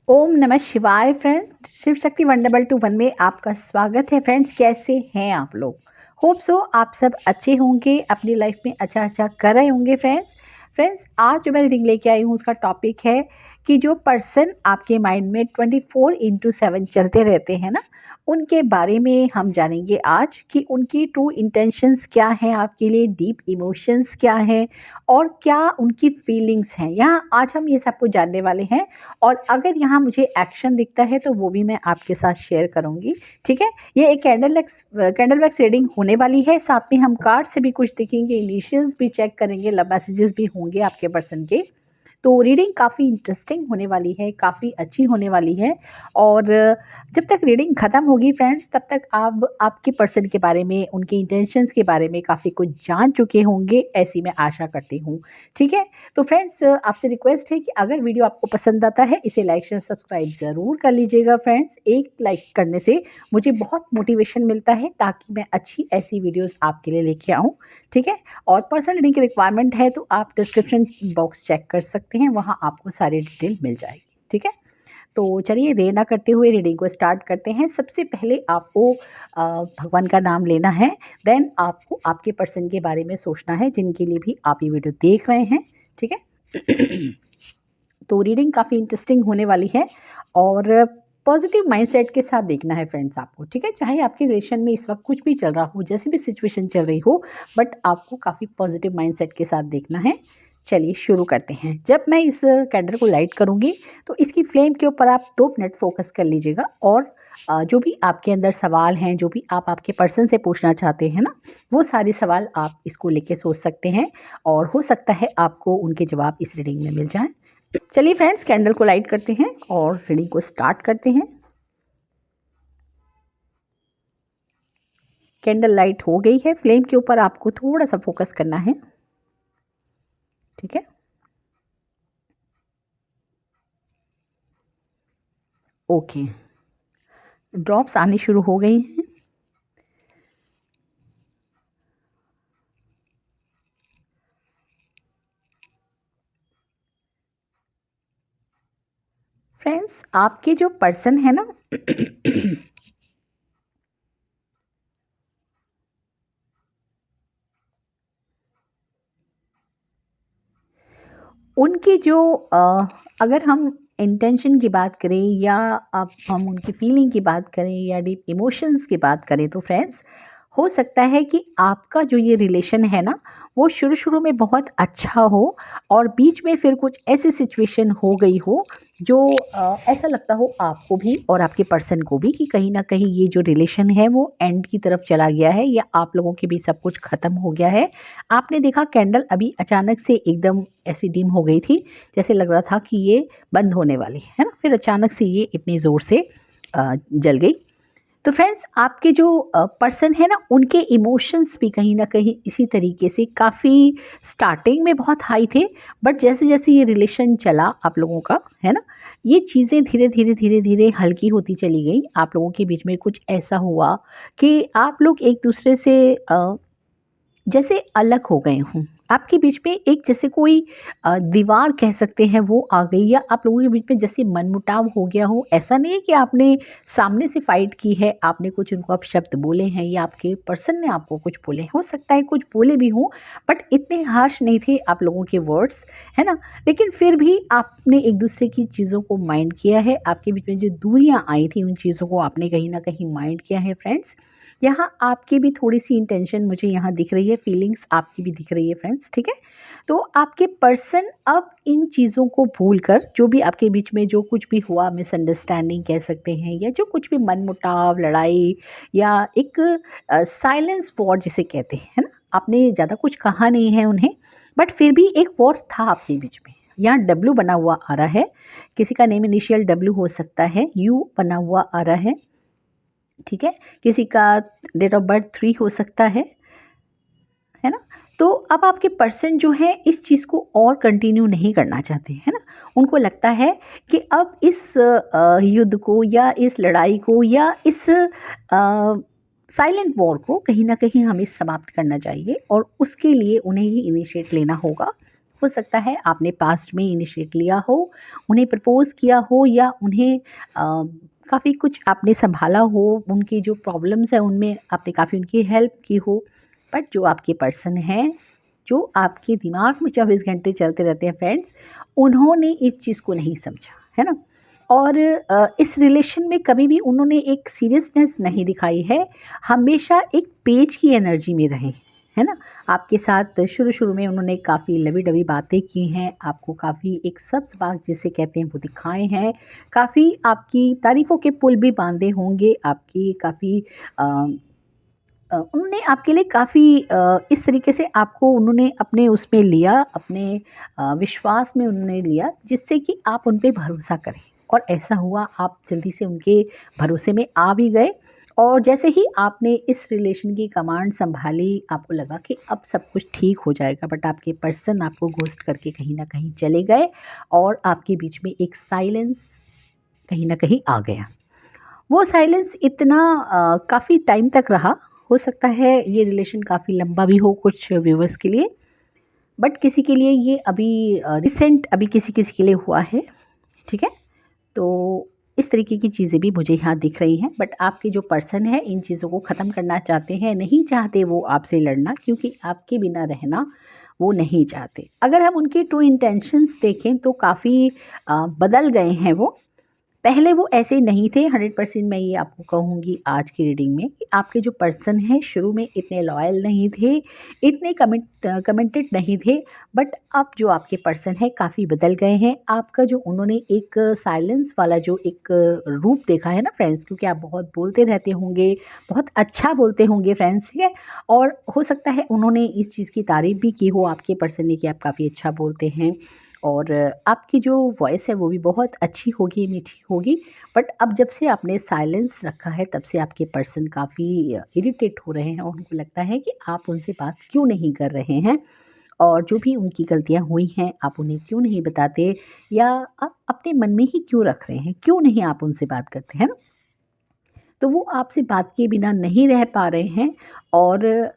ओम नमः शिवाय फ्रेंड। शिव शक्ति 122 में आपका स्वागत है फ्रेंड्स। कैसे हैं आप लोग? होप सो आप सब अच्छे होंगे, अपनी लाइफ में अच्छा अच्छा कर रहे होंगे फ्रेंड्स आज जो मैं रीडिंग लेके आई हूँ उसका टॉपिक है कि जो पर्सन आपके माइंड में 24/7 चलते रहते हैं ना, उनके बारे में हम जानेंगे आज कि उनकी ट्रू इंटेंशंस क्या हैं आपके लिए, डीप इमोशंस क्या हैं और क्या उनकी फीलिंग्स हैं। यहाँ आज हम ये सब कुछ जानने वाले हैं और अगर यहाँ मुझे एक्शन दिखता है तो वो भी मैं आपके साथ शेयर करूँगी। ठीक है, ये एक कैंडल वैक्स रीडिंग होने वाली है। साथ में हम कार्ड से भी कुछ दिखेंगे, इनिशियल्स भी चेक करेंगे, लव मैसेजेस भी होंगे आपके पर्सन के। तो रीडिंग काफ़ी इंटरेस्टिंग होने वाली है, काफ़ी अच्छी होने वाली है। और जब तक रीडिंग ख़त्म होगी फ्रेंड्स, तब तक आप आपके पर्सन के बारे में, उनके इंटेंशंस के बारे में काफ़ी कुछ जान चुके होंगे, ऐसी मैं आशा करती हूँ। ठीक है, तो फ्रेंड्स आपसे रिक्वेस्ट है कि अगर वीडियो आपको पसंद आता है इसे लाइक शेयर सब्सक्राइब ज़रूर कर लीजिएगा फ्रेंड्स। एक लाइक करने से मुझे बहुत मोटिवेशन मिलता है ताकि मैं अच्छी ऐसी वीडियोस आपके लिए लेके आऊँ। ठीक है, और पर्सनल रीडिंग की रिक्वायरमेंट है तो आप डिस्क्रिप्शन बॉक्स चेक कर सकते हैं, वहाँ आपको सारी डिटेल मिल जाएगी। ठीक है, तो चलिए देर ना करते हुए रीडिंग को स्टार्ट करते हैं। सबसे पहले आपको भगवान का नाम लेना है, देन आपको आपके पर्सन के बारे में सोचना है जिनके लिए भी आप ये वीडियो देख रहे हैं। ठीक है तो रीडिंग काफ़ी इंटरेस्टिंग होने वाली है और पॉजिटिव माइंडसेट के साथ देखना है फ्रेंड्स आपको। ठीक है, चाहे आपके रिलेशन में इस वक्त कुछ भी चल रहा हो, जैसी भी सिचुएशन चल रही हो, बट आपको काफ़ी पॉजिटिव माइंडसेट के साथ देखना है। चलिए शुरू करते हैं। जब मैं इस कैंडल को लाइट करूँगी तो इसकी फ्लेम के ऊपर आप 2 मिनट फोकस कर लीजिएगा और जो भी आपके अंदर सवाल हैं, जो भी आप आपके पर्सन से पूछना चाहते हैं ना, वो सारे सवाल आप इसको लेके सोच सकते हैं और हो सकता है आपको उनके जवाब इस रीडिंग में मिल जाएं। चलिए फ्रेंड्स, कैंडल को लाइट करते हैं और रीडिंग को स्टार्ट करते हैं। कैंडल लाइट हो गई है, फ्लेम के ऊपर आपको थोड़ा सा फोकस करना है। ठीक है, ओके, ड्रॉप्स आनी शुरू हो गई हैं। फ्रेंड्स आपके जो पर्सन है ना उनकी जो अगर हम इंटेंशन की बात करें या अब हम उनकी फीलिंग की बात करें या डीप इमोशंस की बात करें तो फ्रेंड्स हो सकता है कि आपका जो ये रिलेशन है ना, वो शुरू शुरू में बहुत अच्छा हो और बीच में फिर कुछ ऐसी सिचुएशन हो गई हो जो ऐसा लगता हो आपको भी और आपके पर्सन को भी कि कहीं ना कहीं ये जो रिलेशन है वो एंड की तरफ चला गया है या आप लोगों के बीच सब कुछ ख़त्म हो गया है। आपने देखा कैंडल अभी अचानक से एकदम ऐसी डिम हो गई थी, जैसे लग रहा था कि ये बंद होने वाली है ना, फिर अचानक से ये इतनी ज़ोर से जल गई। तो फ्रेंड्स आपके जो पर्सन है ना, उनके इमोशंस भी कहीं ना कहीं इसी तरीके से काफ़ी स्टार्टिंग में बहुत हाई थे, बट जैसे जैसे ये रिलेशन चला आप लोगों का है ना, ये चीज़ें धीरे धीरे धीरे धीरे हल्की होती चली गई। आप लोगों के बीच में कुछ ऐसा हुआ कि आप लोग एक दूसरे से जैसे अलग हो गए हों। आपके बीच में एक जैसे कोई दीवार कह सकते हैं वो आ गई, या आप लोगों के बीच में जैसे मनमुटाव हो गया हो। ऐसा नहीं है कि आपने सामने से फाइट की है, आपने कुछ उनको आप शब्द बोले हैं या आपके पर्सन ने आपको कुछ बोले, हो सकता है कुछ बोले भी हों, बट इतने हार्श नहीं थे आप लोगों के वर्ड्स, है ना। लेकिन फिर भी आपने एक दूसरे की चीज़ों को माइंड किया है। आपके बीच में जो दूरियाँ आई थी उन चीज़ों को आपने कहीं ना कहीं माइंड किया है फ्रेंड्स। यहाँ आपकी भी थोड़ी सी इंटेंशन मुझे यहाँ दिख रही है, फीलिंग्स आपकी भी दिख रही है फ्रेंड्स। ठीक है, तो आपके पर्सन अब इन चीज़ों को भूल कर, जो भी आपके बीच में जो कुछ भी हुआ, मिसअंडरस्टैंडिंग कह सकते हैं या जो कुछ भी मनमुटाव, लड़ाई या एक साइलेंस वॉर जिसे कहते हैं, है ना, आपने ज़्यादा कुछ कहा नहीं है उन्हें, बट फिर भी एक वॉर था आपके बीच में। यहाँ डब्ल्यू बना हुआ आ रहा है, किसी का नेम इनिशियल डब्ल्यू हो सकता है, यू बना हुआ आ रहा है। ठीक है, किसी का डेट ऑफ बर्थ 3 हो सकता है ना। तो अब आपके पर्सन जो है इस चीज़ को और कंटिन्यू नहीं करना चाहते, है ना। उनको लगता है कि अब इस युद्ध को या इस लड़ाई को या इस साइलेंट वॉर को कहीं ना कहीं हमें समाप्त करना चाहिए और उसके लिए उन्हें ही इनिशिएट लेना होगा। हो सकता है आपने पास्ट में इनिशिएट लिया हो, उन्हें प्रपोज़ किया हो या उन्हें काफ़ी कुछ आपने सँभाला हो, उनकी जो प्रॉब्लम्स हैं उनमें आपने काफ़ी उनकी हेल्प की हो। बट जो आपके पर्सन हैं, जो आपके दिमाग में 24 घंटे चलते रहते हैं फ्रेंड्स, उन्होंने इस चीज़ को नहीं समझा, है ना? और इस रिलेशन में कभी भी उन्होंने एक सीरियसनेस नहीं दिखाई है, हमेशा एक पेज की एनर्जी में रहे, है ना? आपके साथ शुरू-शुरू में उन्होंने काफ़ी लवी-डवी बातें की हैं, आपको काफ़ी एक सब्ज़ बाग जिसे कहते हैं वो दिखाए हैं, काफ़ी आपकी तारीफ़ों के पुल भी बाँधे होंगे, आपकी काफ़ी अ उन्होंने आपके लिए काफ़ी इस तरीके से आपको उन्होंने अपने उसमें लिया, अपने विश्वास में उन्होंने लिया, जिससे कि आप उन पे भरोसा करें। और ऐसा हुआ, आप जल्दी से उनके भरोसे में आ भी गए और जैसे ही आपने इस रिलेशन की कमांड सँभाली, आपको लगा कि अब सब कुछ ठीक हो जाएगा, बट आपके पर्सन आपको घोस्ट करके कहीं न कहीं चले गए और आपके बीच में एक साइलेंस कहीं न कहीं आ गया। वो साइलेंस इतना काफ़ी टाइम तक रहा। हो सकता है ये रिलेशन काफ़ी लंबा भी हो कुछ व्यूअर्स के लिए, बट किसी के लिए ये अभी रिसेंट अभी किसी-किसी के लिए हुआ है, ठीक है? तो इस तरीके की चीज़ें भी मुझे यहाँ दिख रही हैं, बट आपके जो पर्सन है इन चीज़ों को ख़त्म करना चाहते हैं, नहीं चाहते वो आपसे लड़ना, क्योंकि आपके बिना रहना वो नहीं चाहते। अगर हम उनकी ट्रू इंटेंशंस देखें तो काफ़ी बदल गए हैं वो। पहले वो ऐसे नहीं थे, 100% मैं ये आपको कहूँगी आज की रीडिंग में कि आपके जो पर्सन हैं शुरू में इतने लॉयल नहीं थे, इतने कमिटेड नहीं थे, बट अब जो आपके पर्सन हैं काफ़ी बदल गए हैं। आपका जो उन्होंने एक साइलेंस वाला जो एक रूप देखा है ना फ्रेंड्स, क्योंकि आप बहुत बोलते रहते होंगे, बहुत अच्छा बोलते होंगे फ्रेंड्स, ठीक है? और हो सकता है उन्होंने इस चीज़ की तारीफ़ भी की हो आपके पर्सन ने कि आप काफ़ी अच्छा बोलते हैं और आपकी जो वॉइस है वो भी बहुत अच्छी होगी, मीठी होगी। बट अब जब से आपने साइलेंस रखा है तब से आपके पर्सन काफ़ी इरिटेट हो रहे हैं और उनको लगता है कि आप उनसे बात क्यों नहीं कर रहे हैं और जो भी उनकी गलतियाँ हुई हैं आप उन्हें क्यों नहीं बताते या आप अपने मन में ही क्यों रख रहे हैं, क्यों नहीं आप उनसे बात करते हैं ना? तो वो आपसे बात किए बिना नहीं रह पा रहे हैं और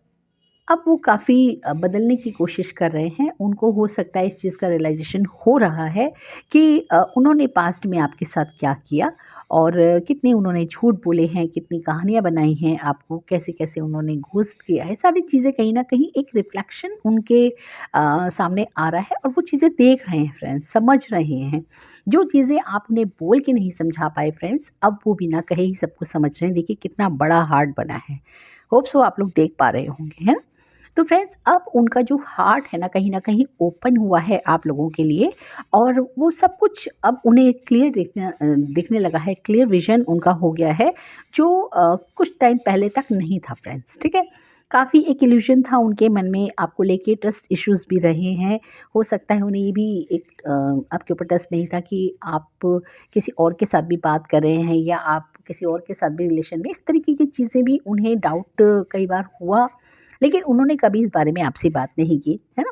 अब वो काफ़ी बदलने की कोशिश कर रहे हैं। उनको हो सकता है इस चीज़ का रियलाइज़ेशन हो रहा है कि उन्होंने पास्ट में आपके साथ क्या किया और कितने उन्होंने झूठ बोले हैं, कितनी कहानियाँ बनाई हैं आपको, कैसे-कैसे उन्होंने घोस्ट किया है। सारी चीज़ें कहीं न कहीं एक रिफ्लेक्शन उनके सामने आ रहा है और वो चीज़ें देख रहे हैं फ्रेंड्स, समझ रहे हैं। जो चीज़ें आप उन्हें बोल के नहीं समझा पाए फ्रेंड्स, अब वो बिना कहे ही सब कुछ समझ रहे हैं। देखिए कितना बड़ा हार्ट बना है। होप सो आप लोग देख पा रहे होंगे, है ना? तो फ्रेंड्स अब उनका जो हार्ट है ना कहीं न कहीं ओपन हुआ है आप लोगों के लिए और वो सब कुछ अब उन्हें क्लियर दिखने लगा है, क्लियर विज़न उनका हो गया है जो कुछ टाइम पहले तक नहीं था फ्रेंड्स, ठीक है? काफ़ी एक इल्यूज़न था उनके मन में आपको लेके, ट्रस्ट इश्यूज़ भी रहे हैं। हो सकता है उन्हें ये भी एक आपके ऊपर ट्रस्ट नहीं था कि आप किसी और के साथ भी बात कर रहे हैं या आप किसी और के साथ भी रिलेशन में, इस तरीके की चीज़ें भी उन्हें डाउट कई बार हुआ। लेकिन उन्होंने कभी इस बारे में आपसे बात नहीं की, है ना?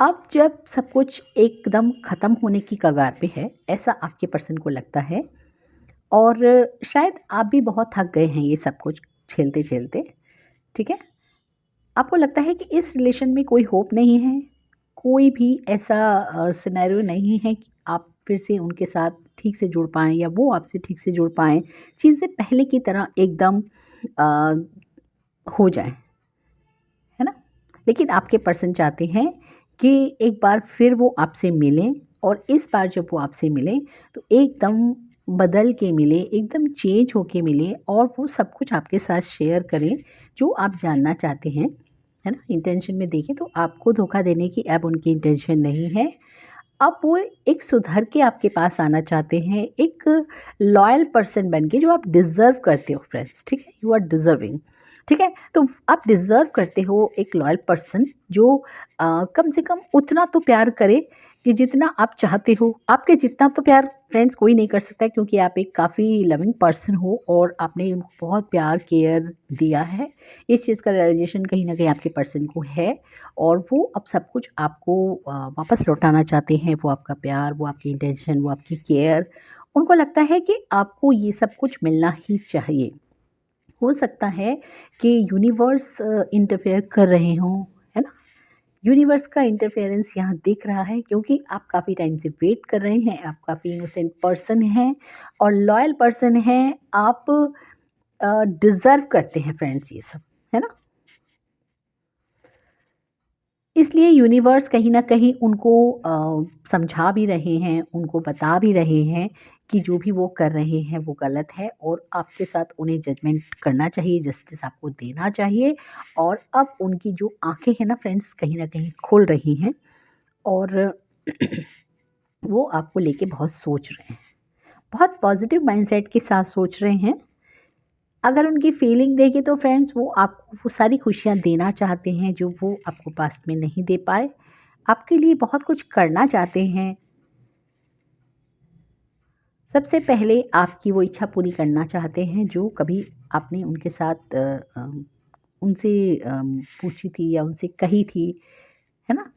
अब जब सब कुछ एकदम ख़त्म होने की कगार पे है, ऐसा आपके पर्सन को लगता है और शायद आप भी बहुत थक गए हैं ये सब कुछ झेलते-झेलते, ठीक है? आपको लगता है कि इस रिलेशन में कोई होप नहीं है, कोई भी ऐसा सिनेरियो नहीं है कि आप फिर से उनके साथ ठीक से जुड़ पाएँ या वो आपसे ठीक से जुड़ पाएँ, चीज़ें पहले की तरह एकदम अ, हो जाएँ। है ना? लेकिन आपके पर्सन चाहते हैं कि एक बार फिर वो आपसे मिलें और इस बार जब वो आपसे मिलें तो एकदम बदल के मिलें, एकदम चेंज होके मिलें और वो सब कुछ आपके साथ शेयर करें जो आप जानना चाहते हैं, है ना? इंटेंशन में देखें तो आपको धोखा देने की अब उनकी इंटेंशन नहीं है। अब वो एक सुधर के आपके पास आना चाहते हैं, एक लॉयल पर्सन बन के जो आप डिज़र्व करते हो फ्रेंड्स, ठीक है? यू आर डिज़र्विंग, ठीक है? तो आप डिज़र्व करते हो एक लॉयल पर्सन जो कम से कम उतना तो प्यार करे कि जितना आप चाहते हो। आपके जितना तो प्यार फ्रेंड्स कोई नहीं कर सकता क्योंकि आप एक काफ़ी लविंग पर्सन हो और आपने उनको बहुत प्यार, केयर दिया है। इस चीज़ का रियलाइज़ेशन कहीं न कहीं आपके पर्सन को है और वो अब सब कुछ आपको वापस लौटाना चाहते हैं। वो आपका प्यार, वो आपकी इंटेंशन, वो आपकी केयर, उनको लगता है कि आपको ये सब कुछ मिलना ही चाहिए। हो सकता है कि यूनिवर्स इंटरफेयर कर रहे हों, है ना? यूनिवर्स का इंटरफेरेंस यहाँ दिख रहा है क्योंकि आप काफ़ी टाइम से वेट कर रहे हैं, आप काफ़ी इनोसेंट पर्सन हैं और लॉयल पर्सन हैं, आप डिज़र्व करते हैं फ्रेंड्स ये सब, है ना? इसलिए यूनिवर्स कहीं न कहीं उनको समझा भी रहे हैं, उनको बता भी रहे हैं कि जो भी वो कर रहे हैं वो गलत है और आपके साथ उन्हें जजमेंट करना चाहिए, जस्टिस आपको देना चाहिए और अब उनकी जो आँखें हैं ना फ्रेंड्स कहीं न कहीं खुल रही हैं और वो आपको लेके बहुत सोच रहे हैं। बहुत पॉज़िटिव माइंडसेट के साथ सोच रहे हैं। अगर उनकी फीलिंग देखें तो फ्रेंड्स वो आपको वो सारी खुशियाँ देना चाहते हैं जो वो आपको पास्ट में नहीं दे पाए। आपके लिए बहुत कुछ करना चाहते हैं। सबसे पहले आपकी वो इच्छा पूरी करना चाहते हैं जो कभी आपने उनके साथ उनसे पूछी थी या उनसे कही थी, है ना?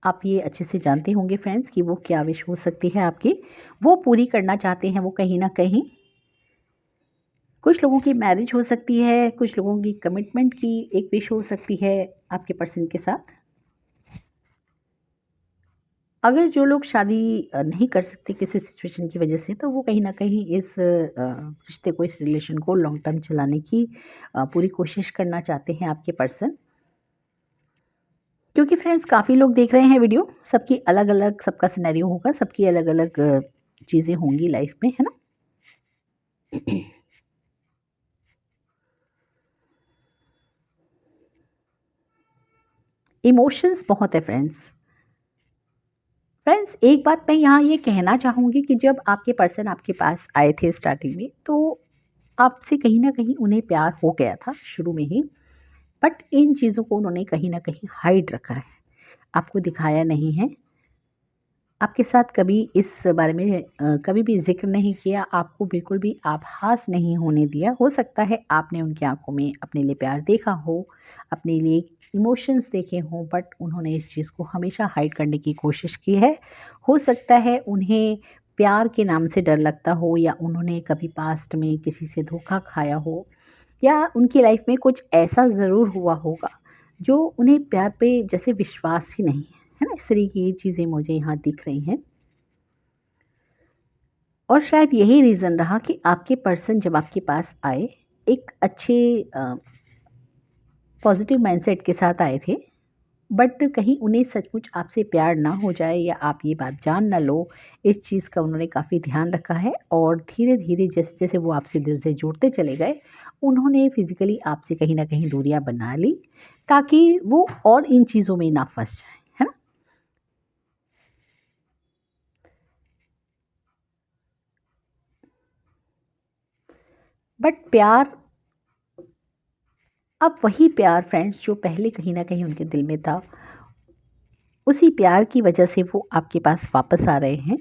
आप ये अच्छे से जानते होंगे फ्रेंड्स कि वो क्या विश हो सकती है आपकी। वो पूरी करना चाहते हैं वो कहीं न कहीं। कुछ लोगों की मैरिज हो सकती है, कुछ लोगों की कमिटमेंट की एक विश हो सकती है आपके पर्सन के साथ। अगर जो लोग शादी नहीं कर सकते किसी सिचुएशन की वजह से, तो वो कहीं न कहीं इस रिश्ते को, इस रिलेशन को लॉन्ग टर्म चलाने की पूरी कोशिश करना चाहते हैं आपके पर्सन। क्योंकि फ्रेंड्स काफ़ी लोग देख रहे हैं वीडियो, सबकी अलग-अलग सबका सिनेरियो होगा, सबकी अलग-अलग चीज़ें होंगी लाइफ में, है ना? इमोशंस बहुत है फ्रेंड्स। फ्रेंड्स एक बात मैं यहाँ ये कहना चाहूँगी कि जब आपके पर्सन आपके पास आए थे स्टार्टिंग में, तो आपसे कहीं न कहीं उन्हें प्यार हो गया था शुरू में ही, बट इन चीज़ों को उन्होंने कहीं न कहीं हाइड रखा है, आपको दिखाया नहीं है। आपके साथ कभी इस बारे में कभी भी ज़िक्र नहीं किया, आपको बिल्कुल भी आभास नहीं होने दिया। हो सकता है आपने उनकी आँखों में अपने लिए प्यार देखा हो, अपने लिए इमोशंस देखे हों, बट उन्होंने इस चीज़ को हमेशा हाइड करने की कोशिश की है। हो सकता है उन्हें प्यार के नाम से डर लगता हो या उन्होंने कभी पास्ट में किसी से धोखा खाया हो या उनकी लाइफ में कुछ ऐसा ज़रूर हुआ होगा, जो उन्हें प्यार पे जैसे विश्वास ही नहीं है। है ना? इस तरह की ये चीज़ें मुझे यहाँ दिख रही हैं और शायद यही रीज़न रहा कि आपके पर्सन जब आपके पास आए, एक अच्छे पॉज़िटिव माइंडसेट के साथ आए थे, बट कहीं उन्हें सचमुच आपसे प्यार ना हो जाए या आप ये बात जान ना लो, इस चीज़ का उन्होंने काफ़ी ध्यान रखा है और धीरे-धीरे जैसे-जैसे वो आपसे दिल से जुड़ते चले गए, उन्होंने फ़िज़िकली आपसे कहीं न कहीं दूरियाँ बना ली, ताकि वो और इन चीज़ों में ना फँस जाएँ, है ना? बट प्यार, अब वही प्यार फ्रेंड्स जो पहले कहीं न कहीं उनके दिल में था, उसी प्यार की वजह से वो आपके पास वापस आ रहे हैं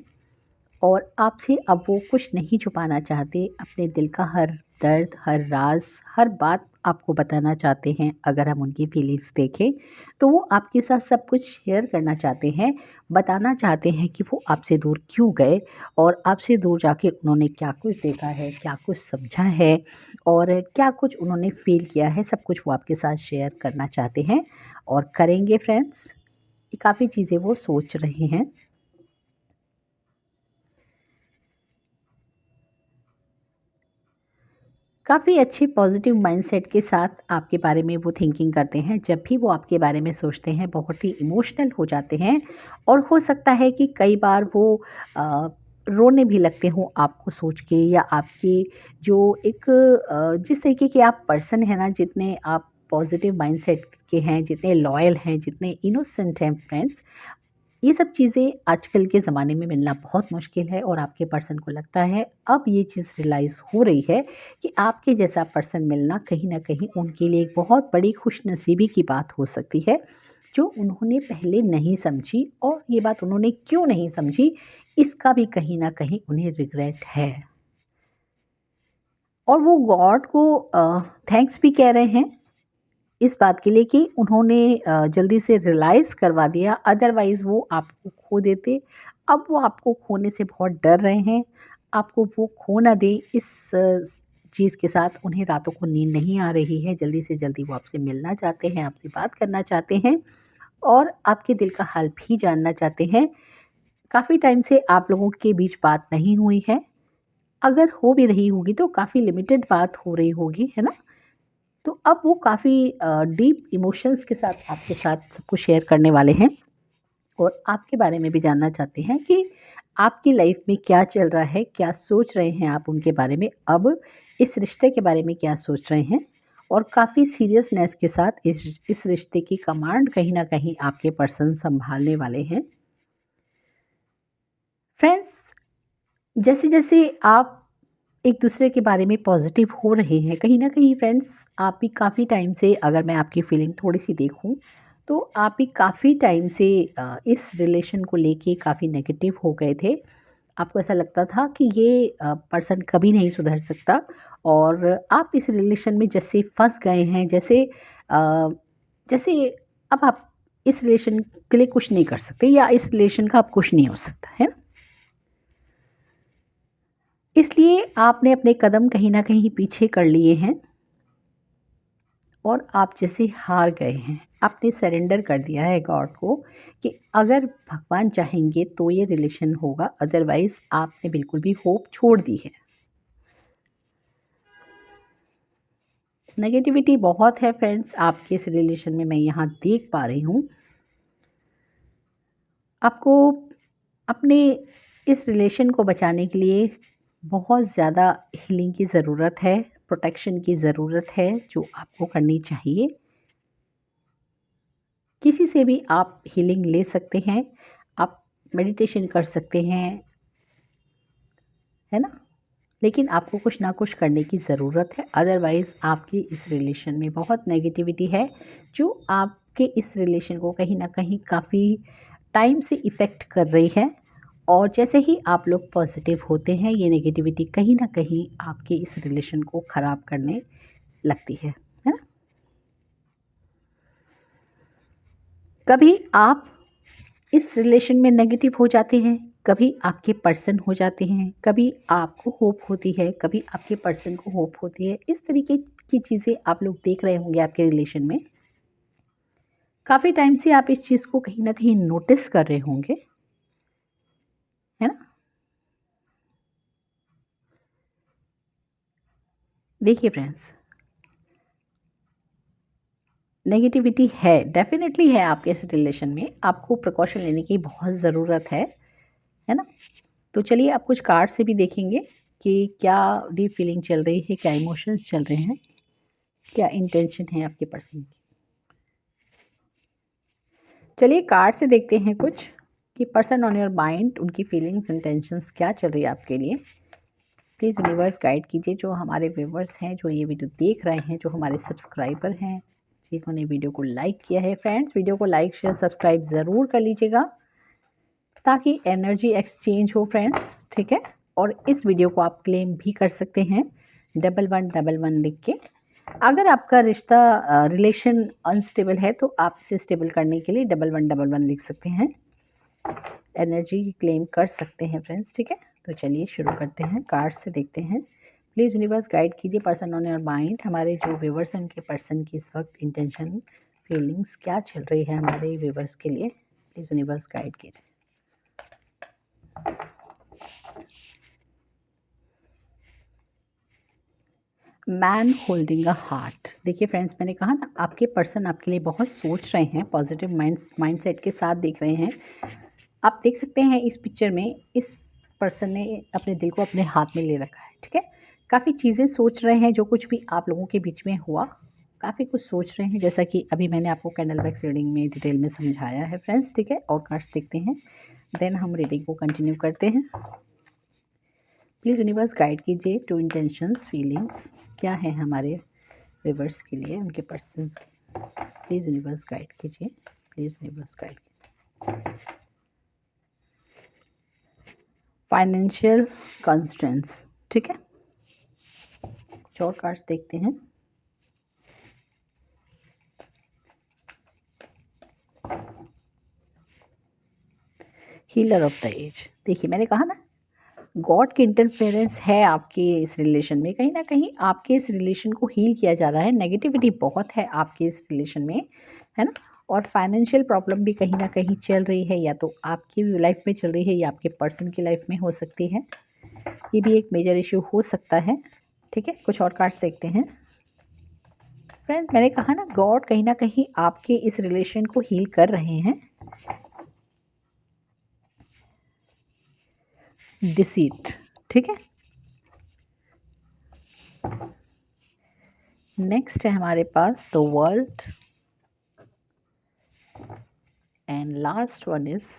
और आपसे अब वो कुछ नहीं छुपाना चाहते, अपने दिल का हर दर्द, हर राज़, हर बात आपको बताना चाहते हैं। अगर हम उनकी फीलिंग्स देखें, तो वो आपके साथ सब कुछ शेयर करना चाहते हैं, बताना चाहते हैं कि वो आपसे दूर क्यों गए और आपसे दूर जाके उन्होंने क्या कुछ देखा है, क्या कुछ समझा है और क्या कुछ उन्होंने फ़ील किया है, सब कुछ वो आपके साथ शेयर करना चाहते हैं और करेंगे फ्रेंड्स। ये काफ़ी चीज़ें वो सोच रहे हैं। काफ़ी अच्छे पॉजिटिव माइंडसेट के साथ आपके बारे में वो थिंकिंग करते हैं। जब भी वो आपके बारे में सोचते हैं बहुत ही इमोशनल हो जाते हैं और हो सकता है कि कई बार वो अ, रोने भी लगते हों आपको सोच के या आपके जो एक जिस तरीके के आप पर्सन हैं ना, जितने आप पॉजिटिव माइंडसेट के हैं, जितने लॉयल हैं, जितने इनोसेंट हैं फ्रेंड्स, ये सब चीज़ें आजकल के ज़माने में मिलना बहुत मुश्किल है और आपके पर्सन को लगता है अब ये चीज़ रियलाइज़ हो रही है कि आपके जैसा पर्सन मिलना कहीं न कहीं उनके लिए एक बहुत बड़ी खुशनसीबी की बात हो सकती है, जो उन्होंने पहले नहीं समझी और ये बात उन्होंने क्यों नहीं समझी, इसका भी कहीं न कहीं उन्हें रिग्रेट है। और वो गॉड को थैंक्स भी कह रहे हैं इस बात के लिए कि उन्होंने जल्दी से रियलाइज़ करवा दिया, अदरवाइज़ वो आपको खो देते। अब वो आपको खोने से बहुत डर रहे हैं, आपको वो खो ना दें इस चीज़ के साथ उन्हें रातों को नींद नहीं आ रही है, जल्दी से जल्दी वो आपसे मिलना चाहते हैं, आपसे बात करना चाहते हैं और आपके दिल का हाल भी जानना चाहते हैं। काफ़ी टाइम से आप लोगों के बीच बात नहीं हुई है, अगर हो भी रही होगी तो काफ़ी लिमिटेड बात हो रही होगी, है ना? तो अब वो काफ़ी डीप इमोशंस के साथ आपके साथ सब कुछ शेयर करने वाले हैं और आपके बारे में भी जानना चाहते हैं कि आपकी लाइफ में क्या चल रहा है, क्या सोच रहे हैं आप उनके बारे में, अब इस रिश्ते के बारे में क्या सोच रहे हैं और काफ़ी सीरियसनेस के साथ इस रिश्ते की कमांड कहीं न कहीं आपके पर्सन सँभालने वाले हैं। फ्रेंड्स, जैसे-जैसे आप एक-दूसरे के बारे में पॉज़िटिव हो रहे हैं, कहीं न कहीं फ्रेंड्स आप भी काफ़ी टाइम से, अगर मैं आपकी फीलिंग थोड़ी-सी देखूँ, तो आप भी काफ़ी टाइम से इस रिलेशन को लेके काफ़ी नेगेटिव हो गए थे। आपको ऐसा लगता था कि ये पर्सन कभी नहीं सुधर सकता और आप इस रिलेशन में जैसे फँस गए हैं, जैसे अब आप इस रिलेशन के लिए कुछ नहीं कर सकते या इस रिलेशन का अब कुछ नहीं हो सकता, है ना? इसलिए आपने अपने कदम कहीं न कहीं पीछे कर लिए हैं और आप जैसे हार गए हैं। आपने सरेंडर कर दिया है गॉड को कि अगर भगवान चाहेंगे तो ये रिलेशन होगा, अदरवाइज़ आपने बिल्कुल भी होप छोड़ दी है। नेगेटिविटी बहुत है फ्रेंड्स आपके इस रिलेशन में, मैं यहाँ देख पा रही हूँ। आपको अपने इस रिलेशन को बचाने के लिए बहुत ज़्यादा हीलिंग की ज़रूरत है, प्रोटेक्शन की ज़रूरत है जो आपको करनी चाहिए। किसी से भी आप हीलिंग ले सकते हैं, आप मेडिटेशन कर सकते हैं, है ना? लेकिन आपको कुछ ना कुछ करने की ज़रूरत है, अदरवाइज़ आपकी इस रिलेशन में बहुत नेगेटिविटी है, जो आपके इस रिलेशन को कहीं न कहीं काफ़ी टाइम से इफ़ेक्ट कर रही है और जैसे ही आप लोग पॉज़िटिव होते हैं, ये नेगेटिविटी कहीं न कहीं आपके इस रिलेशन को ख़राब करने लगती है ना? कभी आप इस रिलेशन में नेगेटिव हो जाते हैं, कभी आपके पर्सन हो जाते हैं, कभी आपको होप होती है, कभी आपके पर्सन को होप होती है। इस तरीके की चीज़ें आप लोग देख रहे होंगे आपके रिलेशन में। काफ़ी टाइम से आप इस चीज़ को कहीं न कहीं नोटिस कर रहे होंगे, है ना? देखिए फ्रेंड्स, नेगेटिविटी है, डेफ़िनेटली है आपके इस रिलेशन में, आपको प्रिकॉशन लेने की बहुत ज़रूरत है ना? तो चलिए आप कुछ कार्ड से भी देखेंगे कि क्या डीप फीलिंग चल रही है, क्या इमोशंस चल रहे हैं, क्या इंटेंशन है आपके पर्सन की। चलिए कार्ड से देखते हैं कुछ कि पर्सन ऑन योर माइंड, उनकी फीलिंग्स इंटेंशंस क्या चल रही है आपके लिए। प्लीज़ यूनिवर्स गाइड कीजिए, जो हमारे व्यूवर्स हैं, जो ये वीडियो देख रहे हैं, जो हमारे सब्सक्राइबर हैं, जिन्होंने वीडियो को लाइक किया है। फ्रेंड्स, वीडियो को लाइक शेयर सब्सक्राइब ज़रूर कर लीजिएगा ताकि एनर्जी एक्सचेंज हो फ्रेंड्स, ठीक है? और इस वीडियो को आप क्लेम भी कर सकते हैं 1111 लिख के। अगर आपका रिश्ता रिलेशन अनस्टेबल है तो आप इसे स्टेबल करने के लिए 1111 लिख सकते हैं, एनर्जी क्लेम कर सकते हैं फ्रेंड्स, ठीक है? तो चलिए शुरू करते हैं, कार्ड से देखते हैं। प्लीज़ यूनिवर्स गाइड कीजिए पर्सन ऑन योर माइंड, हमारे जो व्यूवर्स हैं उनके पर्सन की इस वक्त इंटेंशन, फीलिंग्स क्या चल रही है हमारे व्यूवर्स के लिए। प्लीज़ यूनिवर्स गाइड कीजिए। Man holding a heart. देखिए फ्रेंड्स, मैंने कहा ना आपके पर्सन आपके लिए बहुत सोच रहे हैं, पॉजिटिव माइंडसेट के साथ देख रहे हैं। आप देख सकते हैं इस पिक्चर में, इस पर्सन ने अपने दिल को अपने हाथ में ले रखा है, ठीक है? काफ़ी चीज़ें सोच रहे हैं, जो कुछ भी आप लोगों के बीच में हुआ, काफ़ी कुछ सोच रहे हैं, जैसा कि अभी मैंने आपको कैंडल वैक्स रीडिंग में डिटेल में समझाया है फ्रेंड्स, ठीक है? और कार्ड्स देखते हैं, देन हम रीडिंग को कंटिन्यू करते हैं। प्लीज़ यूनिवर्स गाइड कीजिए टू इंटेंशंस, फीलिंग्स क्या है हमारे व्यूवर्स के लिए, उनके पर्सन्स के। प्लीज़ यूनिवर्स गाइड कीजिए, प्लीज़ यूनिवर्स गाइड कीजिए। फाइनेंशियल कंस्ट्रेंट्स, ठीक है? कुछ और कार्ड्स देखते हैं। Healer of the age. देखिए मैंने कहा ना गॉड की इंटरफेरेंस है आपके इस रिलेशन में, कहीं ना कहीं आपके इस रिलेशन को हील किया जा रहा है। नेगेटिविटी बहुत है आपके इस रिलेशन में, है ना। और फाइनेंशियल प्रॉब्लम भी कहीं ना कहीं चल रही है, या तो आपकी लाइफ में चल रही है या आपके पर्सन की लाइफ में हो सकती है। ये भी एक मेजर इशू हो सकता है। ठीक है, कुछ और कार्ड्स देखते हैं। फ्रेंड्स, मैंने कहा ना, गॉड कहीं ना कहीं आपके इस रिलेशन को हील कर रहे हैं। डिसीट, ठीक है। नेक्स्ट है हमारे पास the world, and last one is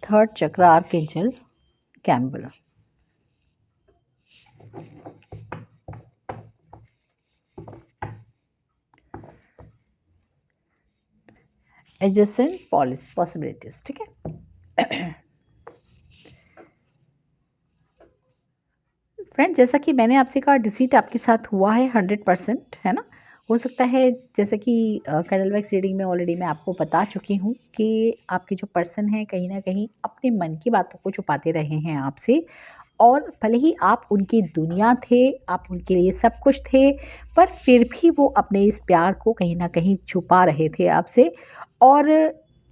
third chakra archangel Camael. Adjacent possibilities, ठीक है। फ्रेंड, जैसा कि मैंने आपसे कहा, डिसीट आपके साथ हुआ है 100%, है ना। हो सकता है, जैसे कि कैंडल वैक्स रीडिंग में ऑलरेडी मैं आपको बता चुकी हूँ कि आपके जो पर्सन हैं कहीं ना कहीं अपने मन की बातों को छुपाते रहे हैं आपसे। और भले ही आप उनकी दुनिया थे, आप उनके लिए सब कुछ थे, पर फिर भी वो अपने इस प्यार को कहीं ना कहीं छुपा रहे थे आपसे। और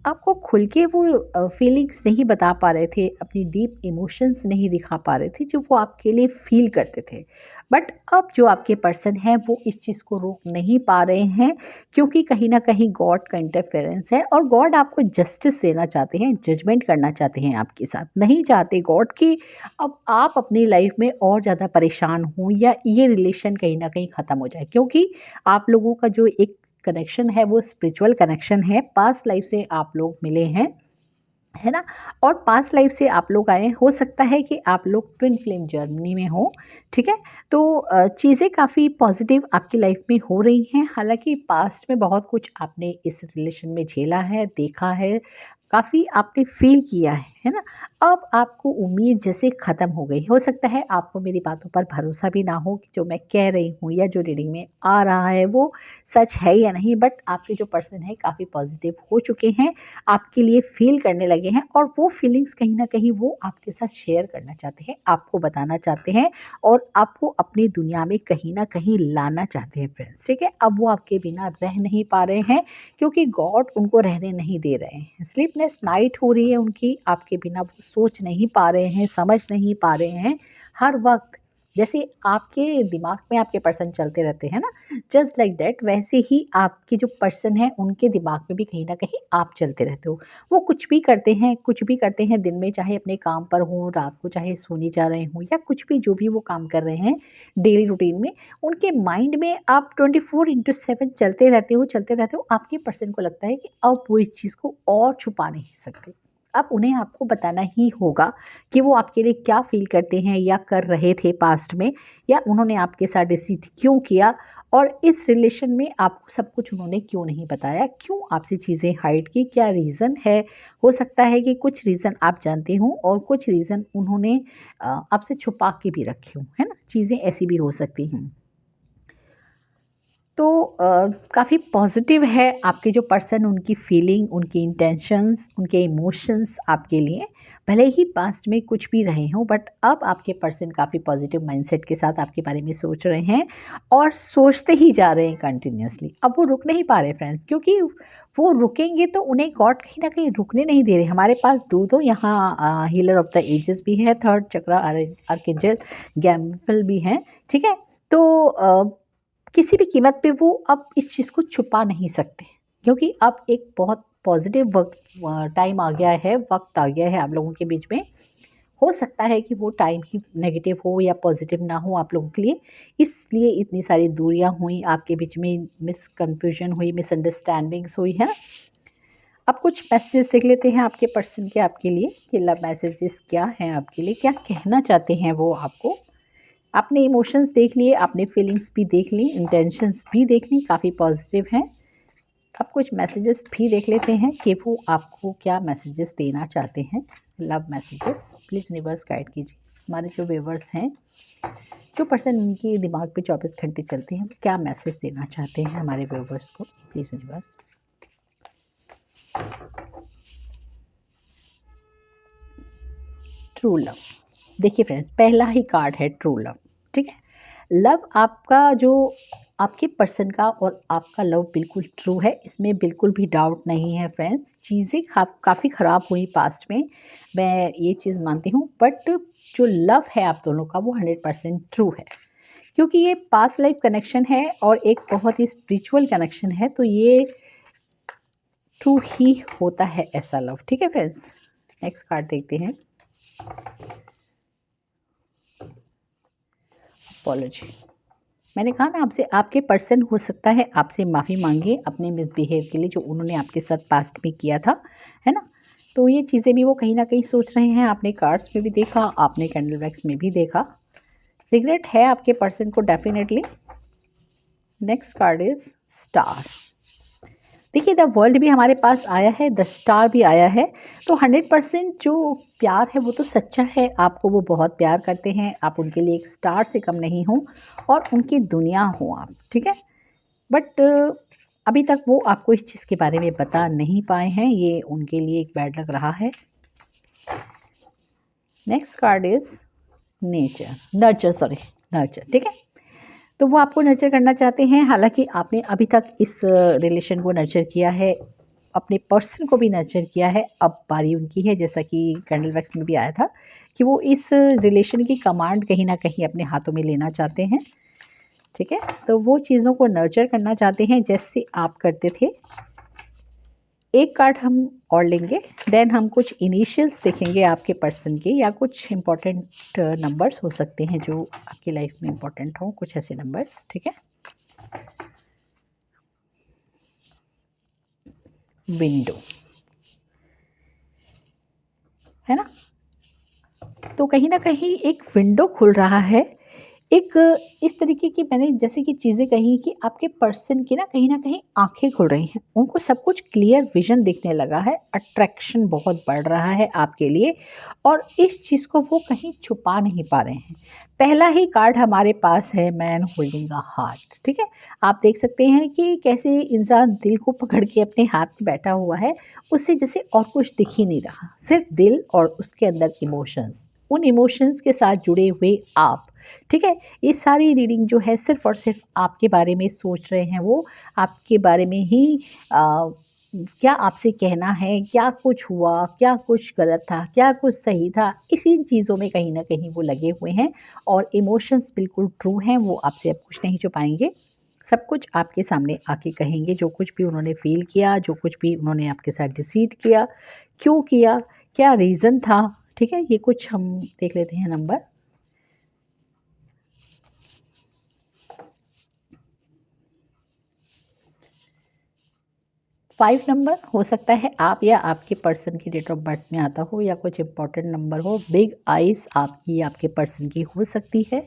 आपको खुल के वो फीलिंग्स नहीं बता पा रहे थे, अपनी डीप इमोशंस नहीं दिखा पा रहे थे जो वो आपके लिए फ़ील करते थे। बट अब जो आपके पर्सन हैं वो इस चीज़ को रोक नहीं पा रहे हैं, क्योंकि कहीं न कहीं गॉड का इंटरफेरेंस है और गॉड आपको जस्टिस देना चाहते हैं, जजमेंट करना चाहते हैं आपके साथ। नहीं चाहते गॉड कि अब आप अपनी लाइफ में और ज़्यादा परेशान हों या ये रिलेशन कहीं न कहीं ख़त्म हो जाए, क्योंकि आप लोगों का जो एक कनेक्शन है वो स्पिरिचुअल कनेक्शन है। पास्ट लाइफ से आप लोग मिले हैं, है ना। और पास्ट लाइफ से आप लोग आए, हो सकता है कि आप लोग ट्विन फ्लेम जर्नी में हो, ठीक है। तो चीज़ें काफ़ी पॉजिटिव आपकी लाइफ में हो रही हैं। हालांकि पास्ट में बहुत कुछ आपने इस रिलेशन में झेला है, देखा है, काफ़ी आपने फील किया है ना। अब आपको उम्मीद जैसे ख़त्म हो गई। हो सकता है आपको मेरी बातों पर भरोसा भी ना हो कि जो मैं कह रही हूँ या जो रीडिंग में आ रहा है वो सच है या नहीं, बट आपके जो पर्सन है काफ़ी पॉजिटिव हो चुके हैं, आपके लिए फ़ील करने लगे हैं और वो फीलिंग्स कहीं न कहीं वो आपके साथ शेयर करना चाहते हैं, आपको बताना चाहते हैं और आपको अपनी दुनिया में कहीं न कहीं लाना चाहते हैं फ्रेंड्स, ठीक है। अब वो आपके बिना रह नहीं पा रहे हैं, क्योंकि गॉड उनको रहने नहीं दे रहे हैं। स्लीपलेस नाइट हो रही है उनकी, आपके बिना वो सोच नहीं पा रहे हैं, समझ नहीं पा रहे हैं। हर वक़्त जैसे आपके दिमाग में आपके पर्सन चलते रहते हैं ना, जस्ट लाइक दैट, वैसे ही आपके जो पर्सन है उनके दिमाग में भी कहीं ना कहीं आप चलते रहते हो। वो कुछ भी करते हैं, कुछ भी करते हैं दिन में, चाहे अपने काम पर हों, रात को चाहे सोने जा रहे हों या कुछ भी जो भी वो काम कर रहे हैं डेली रूटीन में, उनके माइंड में आप 24/7 चलते रहते हो। आपके पर्सन को लगता है कि अब वो इस चीज़ को और छुपा नहीं सकते, अब उन्हें आपको बताना ही होगा कि वो आपके लिए क्या फ़ील करते हैं या कर रहे थे पास्ट में, या उन्होंने आपके साथ डिसीड क्यों किया, और इस रिलेशन में आपको सब कुछ उन्होंने क्यों नहीं बताया, क्यों आपसे चीज़ें हाइड की, क्या रीज़न है। हो सकता है कि कुछ रीज़न आप जानते हों और कुछ रीज़न उन्होंने आपसे छुपा के भी रखे हों, है ना। चीज़ें ऐसी भी हो सकती हैं। तो काफ़ी पॉजिटिव है आपके जो पर्सन, उनकी फीलिंग, उनकी इंटेंशंस, उनके इमोशंस आपके लिए, भले ही पास्ट में कुछ भी रहे हों, बट अब आपके पर्सन काफ़ी पॉजिटिव माइंडसेट के साथ आपके बारे में सोच रहे हैं और सोचते ही जा रहे हैं कंटिन्यूसली। अब वो रुक नहीं पा रहे फ्रेंड्स, क्योंकि वो रुकेंगे तो उन्हें गॉड कहीं ना कहीं रुकने नहीं दे रहे। हमारे पास दो यहाँ हीलर ऑफ द एजेस भी है, थर्ड चक्रा आर्कएंजल गैम्बल भी हैं, ठीक है। तो किसी भी कीमत पे वो अब इस चीज़ को छुपा नहीं सकते, क्योंकि अब एक बहुत पॉजिटिव वक्त टाइम आ गया है, वक्त आ गया है आप लोगों के बीच में। हो सकता है कि वो टाइम ही नेगेटिव हो या पॉजिटिव ना हो आप लोगों के लिए, इसलिए इतनी सारी दूरियां हुई आपके बीच में, कन्फ्यूजन हुई, मिसअंडरस्टैंडिंग्स हुई है। अब कुछ मैसेजेस देख लेते हैं आपके पर्सन के आपके लिए कि लव मैसेजेस क्या हैं आपके लिए, क्या कहना चाहते हैं वो आपको। आपने इमोशंस देख लिए, आपने फीलिंग्स भी देख ली, इंटेंशंस भी देख ली, काफ़ी पॉजिटिव हैं। अब कुछ मैसेजेस भी देख लेते हैं कि वो आपको क्या मैसेजेस देना चाहते हैं। Love messages please universe guide कीजिए। हमारे जो व्यूअर्स हैं, जो पर्सन उनके दिमाग पे 24 घंटे चलते हैं, वो क्या मैसेज देना चाहते हैं हमारे व्यूअर्स को, प्लीज़ यूनिवर्स। True love. देखिए फ्रेंड्स, पहला ही कार्ड है ट्रू लव। ठीक है, लव आपका जो आपके पर्सन का और आपका लव बिल्कुल ट्रू है, इसमें बिल्कुल भी डाउट नहीं है फ्रेंड्स। चीज़ें काफ़ी ख़राब हुई पास्ट में, मैं ये चीज़ मानती हूँ, बट जो लव है आप दोनों का वो 100% ट्रू है, क्योंकि ये पास्ट लाइफ कनेक्शन है और एक बहुत ही स्पिरिचुअल कनेक्शन है, तो ये ट्रू ही होता है ऐसा लव। ठीक है फ्रेंड्स, नेक्स्ट कार्ड देखते हैं। अपॉलॉजी। मैंने कहा ना आपसे, आपके पर्सन हो सकता है आपसे माफ़ी मांगे अपने मिसबिहेव के लिए जो उन्होंने आपके साथ पास्ट में किया था, है ना। तो ये चीज़ें भी वो कहीं ना कहीं सोच रहे हैं। आपने कार्ड्स में भी देखा, आपने कैंडल वैक्स में भी देखा, रिग्रेट है आपके पर्सन को definitely. Next card is star. देखिए, द वर्ल्ड भी हमारे पास आया है, द स्टार भी आया है, तो 100% जो प्यार है वो तो सच्चा है। आपको वो बहुत प्यार करते हैं, आप उनके लिए एक स्टार से कम नहीं हो और उनकी दुनिया हो आप। ठीक है, बट अभी तक वो आपको इस चीज़ के बारे में बता नहीं पाए हैं, ये उनके लिए एक बैड लग रहा है। Next card is nature, nurture, sorry nurture. ठीक है, तो वो आपको नर्चर करना चाहते हैं, हालांकि आपने अभी तक इस रिलेशन को नर्चर किया है, अपने पर्सन को भी नर्चर किया है, अब बारी उनकी है। जैसा कि कैंडल वैक्स में भी आया था कि वो इस रिलेशन की कमांड कहीं ना कहीं अपने हाथों में लेना चाहते हैं। ठीक है, तो वो चीज़ों को नर्चर करना चाहते हैं जैसे आप करते थे। एक कार्ड हम और लेंगे, देन हम कुछ इनिशियल्स देखेंगे आपके पर्सन के, या कुछ इम्पोर्टेंट नंबर्स हो सकते हैं जो आपकी लाइफ में इम्पोर्टेंट हो, कुछ ऐसे नंबर्स। ठीक है, विंडो है ना, तो कहीं ना कहीं एक विंडो खुल रहा है, एक इस तरीके की मैंने जैसे कि चीज़ें कही कि आपके पर्सन की ना कहीं आंखें खुल रही हैं, उनको सब कुछ क्लियर विजन दिखने लगा है, अट्रैक्शन बहुत बढ़ रहा है आपके लिए, और इस चीज़ को वो कहीं छुपा नहीं पा रहे हैं। पहला ही कार्ड हमारे पास है मैन होल्डिंग अ हार्ट। ठीक है, आप देख सकते हैं कि कैसे इंसान दिल को पकड़ के अपने हाथ में बैठा हुआ है, उससे जैसे और कुछ दिख ही नहीं रहा, सिर्फ दिल और उसके अंदर इमोशंस, उन इमोशंस के साथ जुड़े हुए आप। ठीक है, ये सारी रीडिंग जो है सिर्फ़ और सिर्फ आपके बारे में सोच रहे हैं वो, आपके बारे में ही क्या आपसे कहना है, क्या कुछ हुआ, क्या कुछ गलत था, क्या कुछ सही था, इसी चीज़ों में कहीं न कहीं वो लगे हुए हैं, और इमोशंस बिल्कुल ट्रू हैं, वो आपसे अब कुछ नहीं छुपाएँगे। सब कुछ आपके सामने आके कहेंगे, जो कुछ भी उन्होंने फ़ील किया, जो कुछ भी उन्होंने आपके साथ डिसीड किया, क्यों किया, क्या रीज़न था। ठीक है, ये कुछ हम देख लेते हैं नंबर। 5 नंबर हो सकता है आप या आपके पर्सन की डेट ऑफ बर्थ में आता हो, या कुछ इंपॉर्टेंट नंबर हो। बिग आइज़ आपकी या आपके पर्सन की हो सकती है।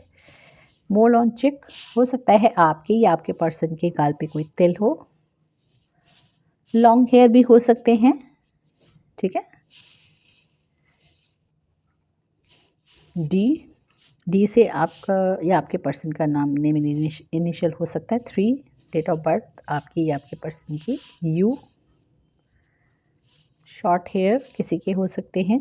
मोल ऑन चिक हो सकता है आपके या आपके पर्सन के गाल पे कोई तिल हो। लॉन्ग हेयर भी हो सकते हैं। ठीक है, डी, डी से आपका या आपके पर्सन का नाम, नेम इनिशियल हो सकता है। 3 डेट ऑफ बर्थ आपकी या आपके पर्सन की। यू, शॉर्ट हेयर किसी के हो सकते हैं।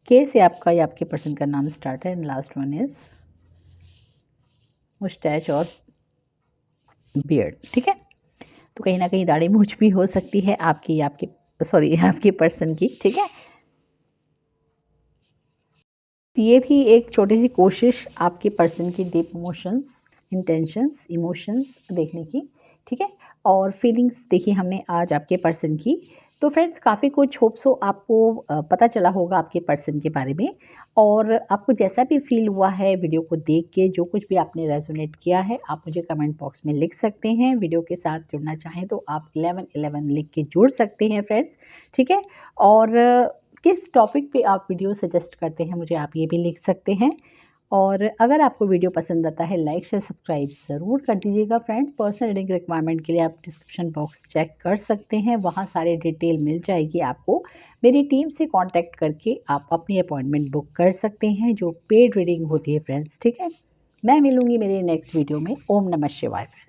के से आपका या आपके पर्सन का नाम स्टार्ट है, and last one is moustache और बियर्ड। ठीक है, तो कहीं ना कहीं दाढ़ी मूंछ भी हो सकती है आपकी या आपके, सॉरी, आपके पर्सन की। ठीक है, ये थी एक छोटी सी कोशिश आपके पर्सन की डीप इमोशंस, इंटेंशंस, इमोशंस देखने की। ठीक है, और फीलिंग्स देखी हमने आज आपके पर्सन की। तो फ्रेंड्स, काफ़ी कुछ होप्स हो आपको पता चला होगा आपके पर्सन के बारे में, और आपको जैसा भी फील हुआ है वीडियो को देख के, जो कुछ भी आपने रेजोनेट किया है, आप मुझे कमेंट बॉक्स में लिख सकते हैं। वीडियो के साथ जुड़ना चाहें तो आप 1111 लिख के जुड़ सकते हैं फ्रेंड्स। ठीक है, और किस टॉपिक पे आप वीडियो सजेस्ट करते हैं मुझे आप ये भी लिख सकते हैं। और अगर आपको वीडियो पसंद आता है, लाइक शेयर सब्सक्राइब ज़रूर कर दीजिएगा फ्रेंड्स। पर्सनल रीडिंग रिक्वायरमेंट के लिए आप डिस्क्रिप्शन बॉक्स चेक कर सकते हैं, वहाँ सारे डिटेल मिल जाएगी आपको। मेरी टीम से कांटेक्ट करके आप अपनी अपॉइंटमेंट बुक कर सकते हैं, जो पेड रीडिंग होती है फ्रेंड्स। ठीक है, मैं मिलूँगी मेरे नेक्स्ट वीडियो में। ओम नमः शिवाय।